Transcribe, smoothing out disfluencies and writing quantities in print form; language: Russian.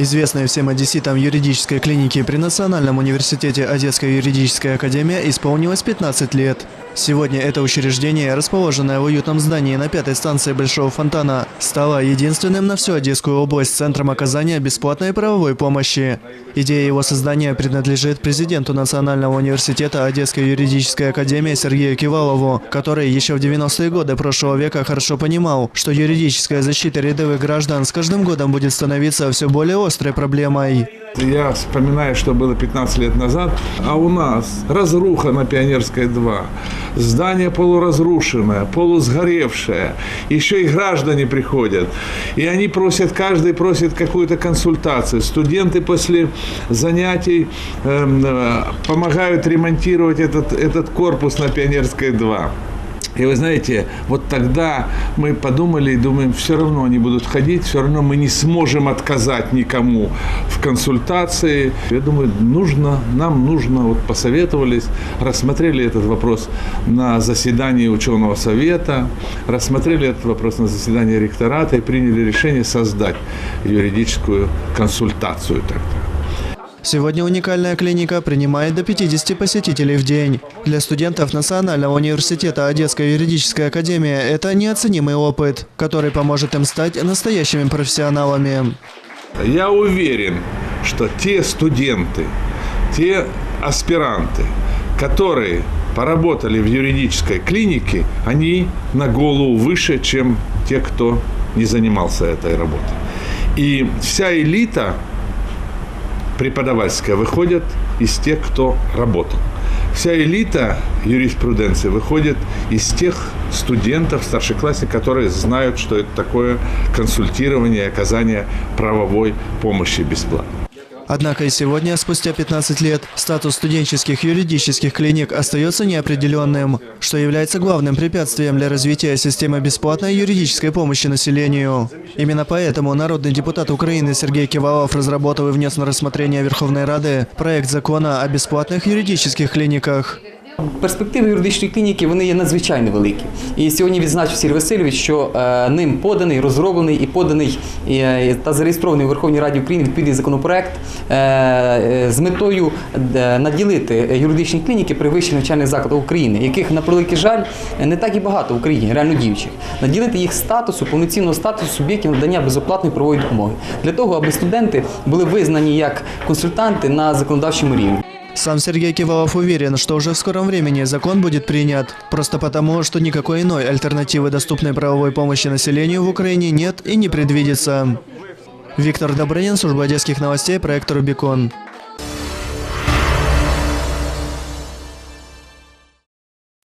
Известной всем одесситам юридической клиники при Национальном университете Одесская юридическая академия исполнилось 15 лет. Сегодня это учреждение, расположенное в уютном здании на 5-й станции Большого Фонтана, стало единственным на всю Одесскую область центром оказания бесплатной правовой помощи. Идея его создания принадлежит президенту Национального университета Одесской юридической академии Сергею Кивалову, который еще в 90-е годы прошлого века хорошо понимал, что юридическая защита рядовых граждан с каждым годом будет становиться все более острой проблемой. Я вспоминаю, что было 15 лет назад, а у нас разруха на Пионерской 2, здание полуразрушенное, полусгоревшее, еще и граждане приходят, и они просят, каждый просит какую-то консультацию. Студенты после занятий помогают ремонтировать этот корпус на Пионерской 2. И вы знаете, вот тогда мы подумали и думаем, все равно они будут ходить, все равно мы не сможем отказать никому в консультации. Я думаю, нам нужно, вот посоветовались, рассмотрели этот вопрос на заседании ученого совета, рассмотрели этот вопрос на заседании ректората и приняли решение создать юридическую консультацию тогда. Сегодня уникальная клиника принимает до 50 посетителей в день. Для студентов Национального университета Одесская юридическая академия – это неоценимый опыт, который поможет им стать настоящими профессионалами. Я уверен, что те студенты, те аспиранты, которые поработали в юридической клинике, они на голову выше, чем те, кто не занимался этой работой. И вся элита преподавательская выходит из тех, кто работал. Вся элита юриспруденции выходит из тех студентов, старшеклассников, которые знают, что это такое консультирование и оказание правовой помощи бесплатно. Однако и сегодня, спустя 15 лет, статус студенческих юридических клиник остается неопределенным, что является главным препятствием для развития системы бесплатной юридической помощи населению. Именно поэтому народный депутат Украины Сергей Кивалов разработал и внес на рассмотрение Верховной Рады проект закона о бесплатных юридических клиниках. Перспективи юридичної клініки, вони є надзвичайно великі. І сьогодні відзначив Сергій Васильович, що ним поданий, розроблений і поданий та зареєстрований у Верховній Раді України відповідний законопроект з метою наділити юридичні клініки при вищих навчальних закладах України, яких, на превеликий жаль, не так і багато в Україні, реально діючих. Наділити їх статусу, повноцінного статусу суб'єктів надання безоплатної правової допомоги. Для того, аби студенти були визнані як консультанти на законодавчому рівні. Сам Сергей Кивалов уверен, что уже в скором времени закон будет принят, просто потому, что никакой иной альтернативы доступной правовой помощи населению в Украине нет и не предвидится. Виктор Добрынин, служба одесских новостей, проект «Рубикон».